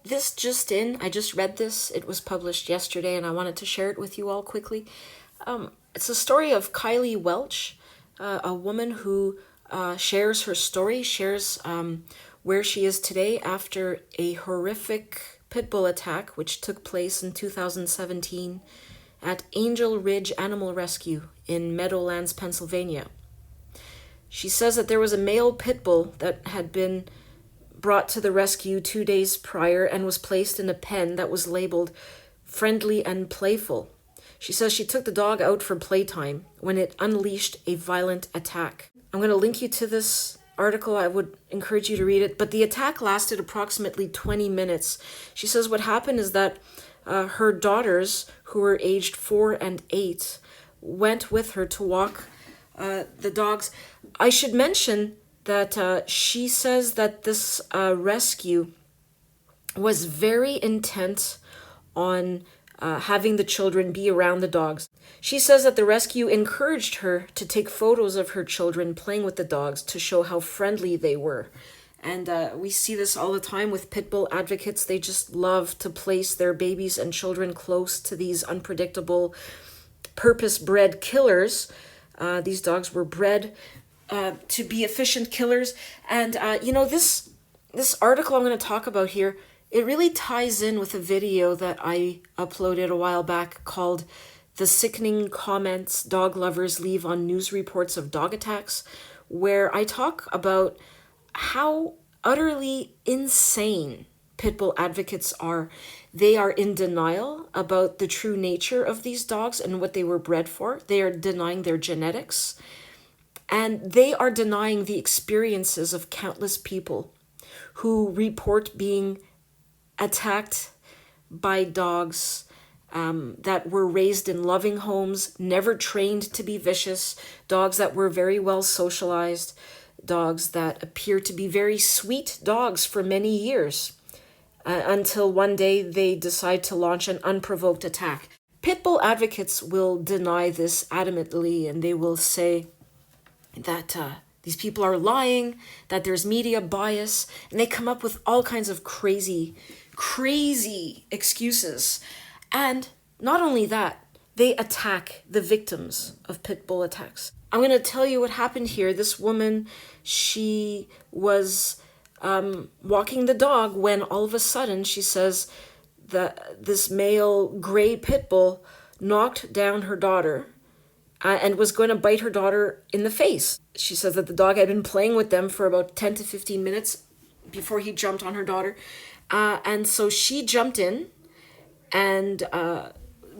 this just in, I just read this. It was published yesterday and I wanted to share it with you all quickly. It's a story of Kylie Welch, a woman who shares her story, shares where she is today after a horrific pit bull attack, which took place in 2017 at Angel Ridge Animal Rescue in Meadowlands, Pennsylvania. She says that there was a male pit bull that had been brought to the rescue 2 days prior and was placed in a pen that was labeled friendly and playful. She says she took the dog out for playtime when it unleashed a violent attack. I'm going to link you to this article. I would encourage you to read it. But the attack lasted approximately 20 minutes. She says what happened is that her daughters, who were aged 4 and 8, went with her to walk the dogs. I should mention that she says that this rescue was very intent on having the children be around the dogs. She says that the rescue encouraged her to take photos of her children playing with the dogs to show how friendly they were. And we see this all the time with pit bull advocates. They just love to place their babies and children close to these unpredictable, purpose-bred killers. These dogs were bred to be efficient killers. And, this article I'm going to talk about here, it really ties in with a video that I uploaded a while back called "The Sickening Comments Dog Lovers Leave on News Reports of Dog Attacks," where I talk about how utterly insane pit bull advocates are. They are in denial about the true nature of these dogs and what they were bred for. They are denying their genetics. And they are denying the experiences of countless people who report being attacked by dogs that were raised in loving homes, never trained to be vicious, dogs that were very well socialized, dogs that appear to be very sweet dogs for many years, until one day they decide to launch an unprovoked attack. Pit bull advocates will deny this adamantly, and they will say that these people are lying, that there's media bias, and they come up with all kinds of crazy excuses. And not only that, they attack the victims of pit bull attacks. I'm going to tell you what happened here. This woman, she was walking the dog when all of a sudden she says that this male gray pit bull knocked down her daughter and was going to bite her daughter in the face. She says that the dog had been playing with them for about 10 to 15 minutes before he jumped on her daughter. And so she jumped in and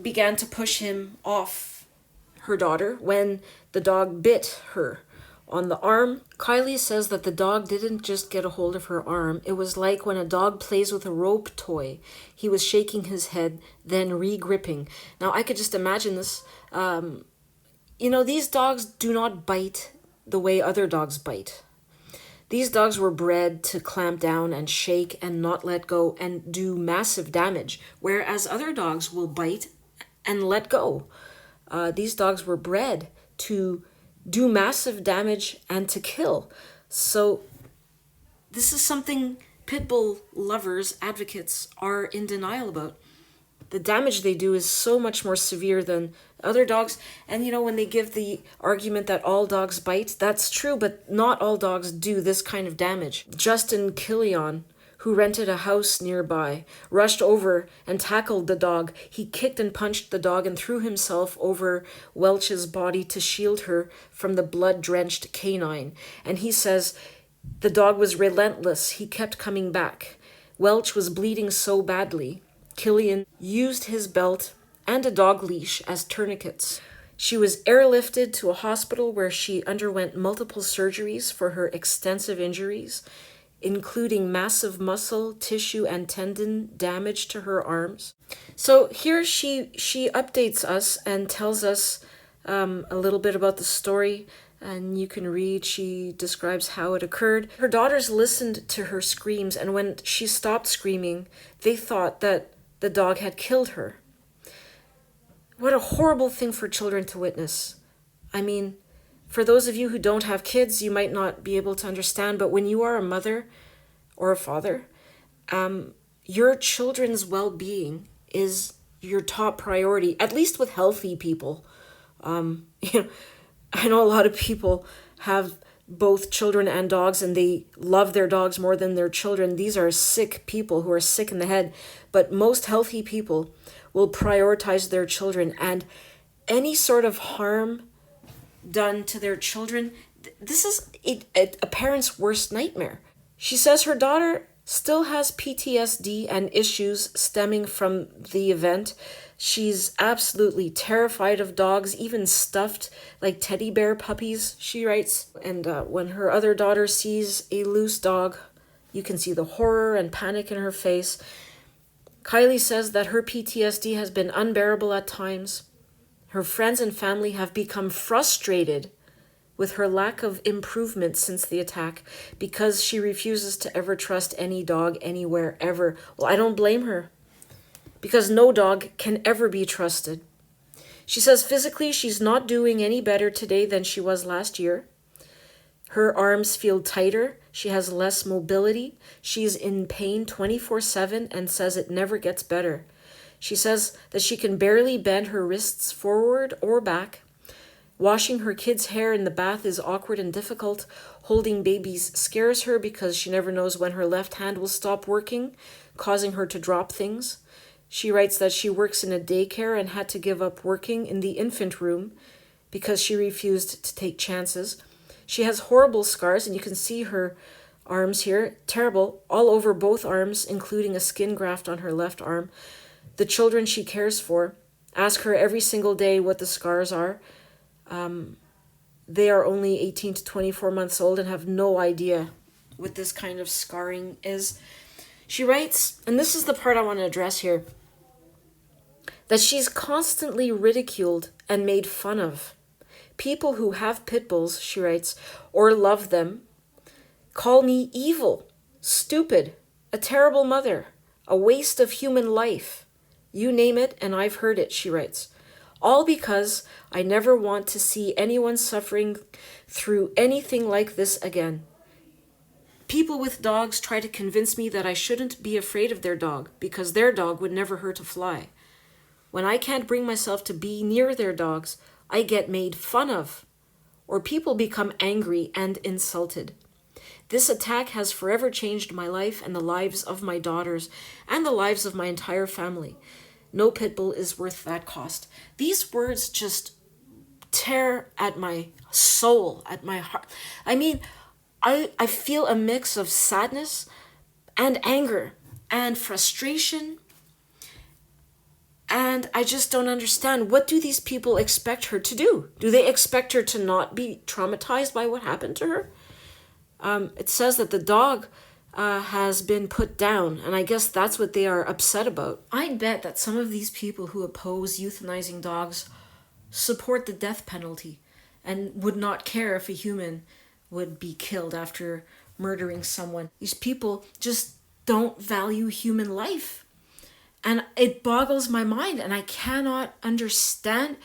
began to push him off her daughter when the dog bit her on the arm. Kylie says that the dog didn't just get a hold of her arm. It was like when a dog plays with a rope toy. He was shaking his head, then re-gripping. Now, I could just imagine this. These dogs do not bite the way other dogs bite. These dogs were bred to clamp down and shake and not let go and do massive damage, whereas other dogs will bite and let go. These dogs were bred to do massive damage and to kill. So this is something pit bull lovers, advocates, are in denial about. The damage they do is so much more severe than other dogs. And when they give the argument that all dogs bite, that's true, but not all dogs do this kind of damage. Justin Killion, who rented a house nearby, rushed over and tackled the dog. He kicked and punched the dog and threw himself over Welch's body to shield her from the blood-drenched canine. And he says the dog was relentless. He kept coming back. Welch was bleeding so badly. Killian used his belt and a dog leash as tourniquets. She was airlifted to a hospital where she underwent multiple surgeries for her extensive injuries, including massive muscle, tissue, and tendon damage to her arms. So here she updates us and tells us a little bit about the story, and you can read. She describes how it occurred. Her daughters listened to her screams, and when she stopped screaming, they thought that the dog had killed her. What a horrible thing for children to witness. I mean, for those of you who don't have kids, you might not be able to understand, but when you are a mother or a father, your children's well-being is your top priority, at least with healthy people. You know, I know a lot of people have both children and dogs and they love their dogs more than their children. These are sick people who are sick in the head. But most healthy people will prioritize their children, and any sort of harm done to their children, this is a parent's worst nightmare. She says her daughter still has PTSD and issues stemming from the event. She's absolutely terrified of dogs, even stuffed like teddy bear puppies, she writes. And when her other daughter sees a loose dog, you can see the horror and panic in her face. Kylie says that her PTSD has been unbearable at times. Her friends and family have become frustrated with her lack of improvement since the attack because she refuses to ever trust any dog anywhere ever. Well, I don't blame her, because no dog can ever be trusted. She says physically she's not doing any better today than she was last year. Her arms feel tighter. She has less mobility. She's in pain 24/7 and says it never gets better. She says that she can barely bend her wrists forward or back. Washing her kids' hair in the bath is awkward and difficult. Holding babies scares her because she never knows when her left hand will stop working, causing her to drop things. She writes that she works in a daycare and had to give up working in the infant room because she refused to take chances. She has horrible scars, and you can see her arms here, terrible, all over both arms, including a skin graft on her left arm. The children she cares for ask her every single day what the scars are. They are only 18 to 24 months old and have no idea what this kind of scarring is. She writes, and this is the part I want to address here, that she's constantly ridiculed and made fun of. People who have pit bulls, she writes, or love them, call me evil, stupid, a terrible mother, a waste of human life. You name it, and I've heard it, she writes. All because I never want to see anyone suffering through anything like this again. People with dogs try to convince me that I shouldn't be afraid of their dog because their dog would never hurt a fly. When I can't bring myself to be near their dogs, I get made fun of, or people become angry and insulted. This attack has forever changed my life and the lives of my daughters and the lives of my entire family. No pit bull is worth that cost. These words just tear at my soul, at my heart. I mean, I feel a mix of sadness and anger and frustration. And I just don't understand. What do these people expect her to do? Do they expect her to not be traumatized by what happened to her? It says that the dog has been put down, and I guess that's what they are upset about. I bet that some of these people who oppose euthanizing dogs support the death penalty and would not care if a human would be killed after murdering someone. These people just don't value human life. And it boggles my mind, and I cannot understand.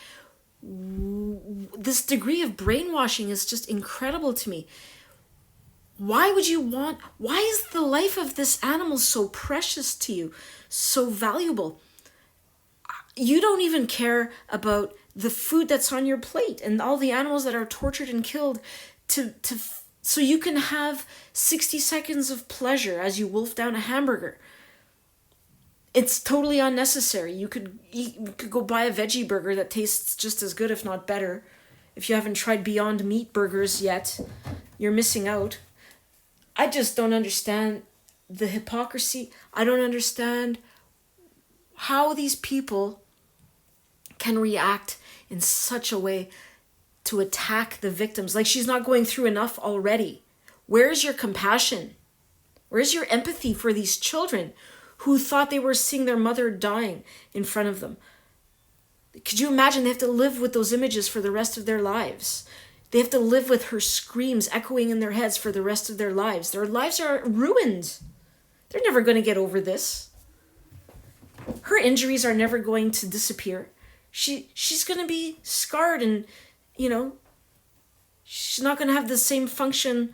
This degree of brainwashing is just incredible to me. Why is the life of this animal so precious to you, so valuable? You don't even care about the food that's on your plate and all the animals that are tortured and killed so you can have 60 seconds of pleasure as you wolf down a hamburger. It's totally unnecessary. You could go buy a veggie burger that tastes just as good, if not better. If you haven't tried Beyond Meat burgers yet, you're missing out. I just don't understand the hypocrisy. I don't understand how these people can react in such a way to attack the victims. Like she's not going through enough already. Where's your compassion? Where's your empathy for these children who thought they were seeing their mother dying in front of them? Could you imagine they have to live with those images for the rest of their lives? They have to live with her screams echoing in their heads for the rest of their lives. Their lives are ruined. They're never going to get over this. Her injuries are never going to disappear. She's going to be scarred and, she's not going to have the same function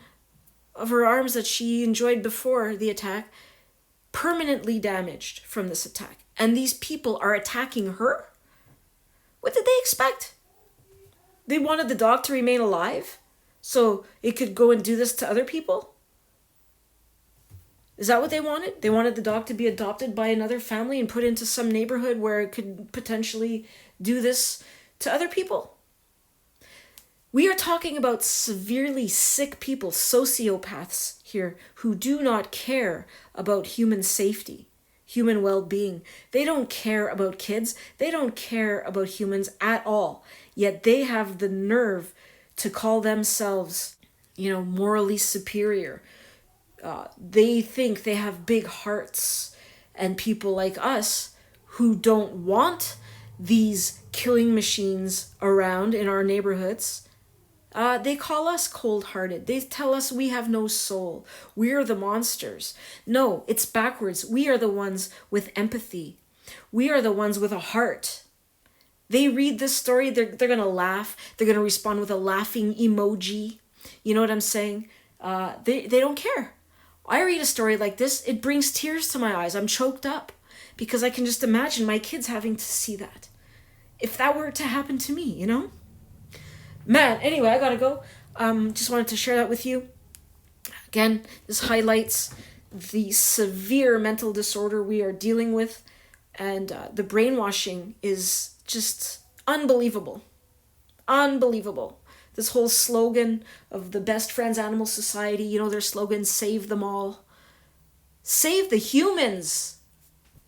of her arms that she enjoyed before the attack. permanently damaged from this attack. And these people are attacking her? What did they expect? They wanted the dog to remain alive so it could go and do this to other people? Is that what they wanted? They wanted the dog to be adopted by another family and put into some neighborhood where it could potentially do this to other people? We are talking about severely sick people, sociopaths here, who do not care about human safety, human well-being. They don't care about kids. They don't care about humans at all. Yet they have the nerve to call themselves, morally superior. They think they have big hearts, and people like us who don't want these killing machines around in our neighborhoods, they call us cold-hearted. They tell us we have no soul. We're the monsters. No, it's backwards. We are the ones with empathy. We are the ones with a heart. They read this story, they're going to laugh. They're going to respond with a laughing emoji. You know what I'm saying? They don't care. I read a story like this, it brings tears to my eyes. I'm choked up because I can just imagine my kids having to see that. If that were to happen to me, Man, anyway, I gotta go. Just wanted to share that with you. Again, this highlights the severe mental disorder we are dealing with, and the brainwashing is just unbelievable. Unbelievable. This whole slogan of the Best Friends Animal Society, their slogan, save them all. Save the humans.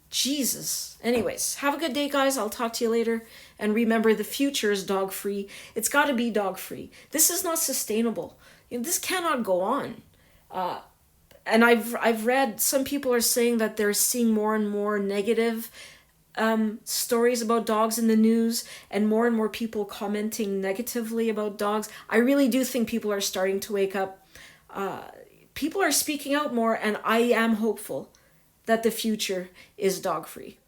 Jesus. Anyways, have a good day, guys. I'll talk to you later. And remember, the future is dog-free. It's got to be dog-free. This is not sustainable. This cannot go on. And I've read some people are saying that they're seeing more and more negative stories about dogs in the news, and more people commenting negatively about dogs. I really do think people are starting to wake up. People are speaking out more, and I am hopeful that the future is dog-free.